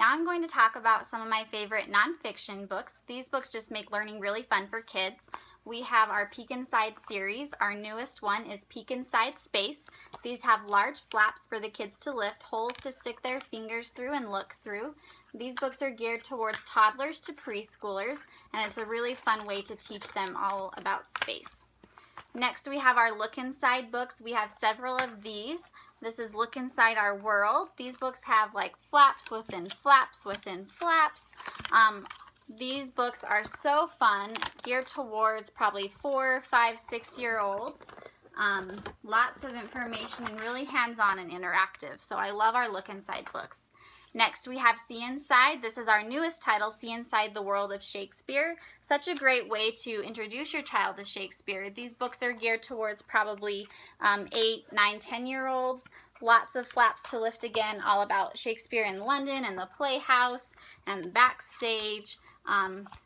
Now I'm going to talk about some of my favorite nonfiction books. These books just make learning really fun for kids. We have our Peek Inside series. Our newest one is Peek Inside Space. These have large flaps for the kids to lift, holes to stick their fingers through and look through. These books are geared towards toddlers to preschoolers, and it's a really fun way to teach them all about space. Next, we have our Look Inside books. We have several of these. This is Look Inside Our World. These books have like flaps within flaps within flaps. These books are so fun, geared towards probably 4, 5, 6-year-olds. Lots of information and really hands-on and interactive. So I love our Look Inside books. Next we have See Inside. This is our newest title, See Inside the World of Shakespeare. Such a great way to introduce your child to Shakespeare. These books are geared towards probably 8, 9, 10-year-olds. Lots of flaps to lift again, all about Shakespeare in London and the Playhouse and backstage.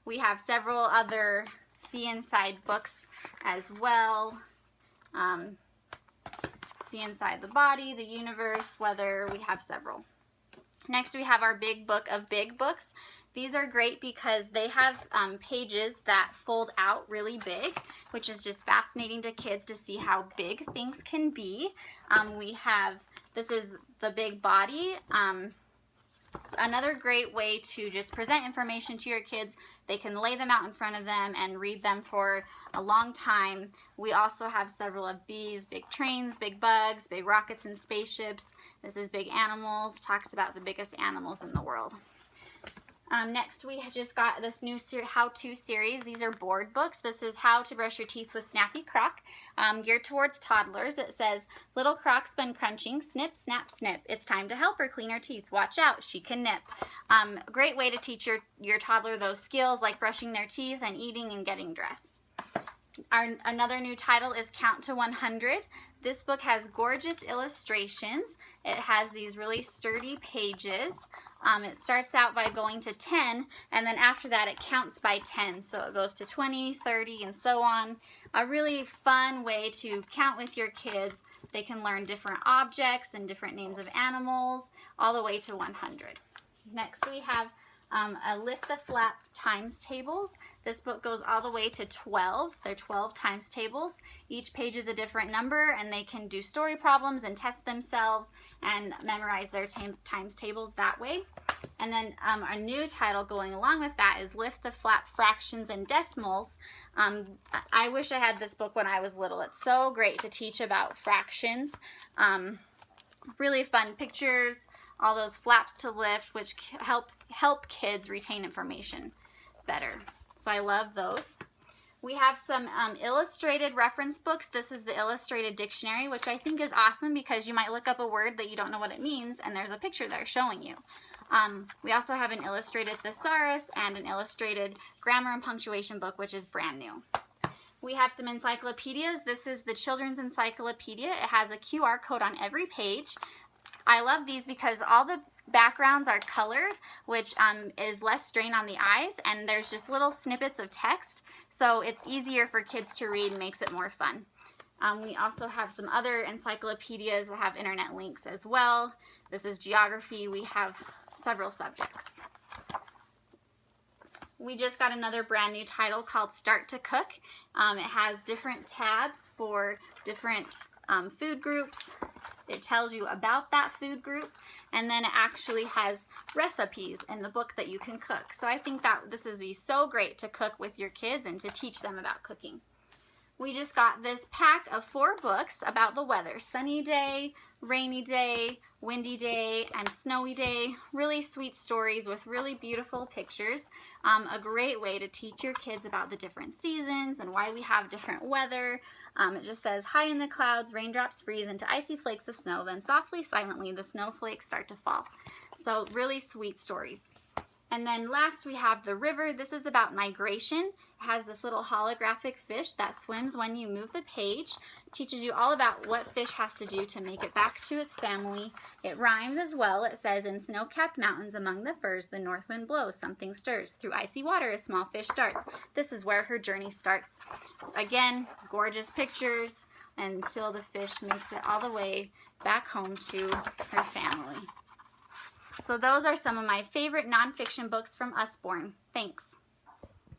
We have several other See Inside books as well. See Inside the Body, the Universe, Weather, we have several. Next we have our Big Book of Big Books. These are great because they have pages that fold out really big, which is just fascinating to kids to see how big things can be. This is the Big Body. Another great way to just present information to your kids. They can lay them out in front of them and read them for a long time. We also have several of these: Big Trains, Big Bugs, Big Rockets and Spaceships. This is Big Animals, talks about the biggest animals in the world. Next we just got this new how-to series. These are board books. This is How to Brush Your Teeth with Snappy Croc, geared towards toddlers. It says, little Croc's been crunching, snip, snap, snip. It's time to help her clean her teeth. Watch out, she can nip. Great way to teach your toddler those skills like brushing their teeth and eating and getting dressed. Another new title is Count to 100. This book has gorgeous illustrations. It has these really sturdy pages. It starts out by going to 10, and then after that it counts by 10. So it goes to 20, 30, and so on. A really fun way to count with your kids. They can learn different objects and different names of animals, all the way to 100. Next we have a Lift the Flap times tables. This book goes all the way to 12. They're 12 times tables. Each page is a different number, and they can do story problems and test themselves and memorize their times tables that way. And then a new title going along with that is Lift the Flap fractions and decimals. I wish I had this book when I was little. It's so great to teach about fractions. Really fun pictures, all those flaps to lift, which help kids retain information better. So I love those. We have some illustrated reference books. This is the Illustrated Dictionary, which I think is awesome because you might look up a word that you don't know what it means, and there's a picture there showing you. We also have an illustrated thesaurus and an illustrated grammar and punctuation book, which is brand new. We have some encyclopedias. This is the Children's Encyclopedia. It has a QR code on every page. I love these because all the backgrounds are colored, which is less strain on the eyes, and there's just little snippets of text, so it's easier for kids to read and makes it more fun. We also have some other encyclopedias that have internet links as well. This is geography. We have several subjects. We just got another brand new title called Start to Cook. It has different tabs for different food groups. It tells you about that food group, and then it actually has recipes in the book that you can cook. So I think that this is so great to cook with your kids and to teach them about cooking. We just got this pack of 4 books about the weather: sunny day, rainy day, windy day, and snowy day. Really sweet stories with really beautiful pictures. A great way to teach your kids about the different seasons and why we have different weather. It just says, high in the clouds, raindrops freeze into icy flakes of snow, then softly, silently, the snowflakes start to fall. So really sweet stories. And then last we have The River. This is about migration. It has this little holographic fish that swims when you move the page. It teaches you all about what fish has to do to make it back to its family. It rhymes as well. It says, in snow-capped mountains among the firs, the north wind blows, something stirs. Through icy water a small fish darts. This is where her journey starts. Again, gorgeous pictures until the fish makes it all the way back home to her family. So those are some of my favorite nonfiction books from Usborne. Thanks.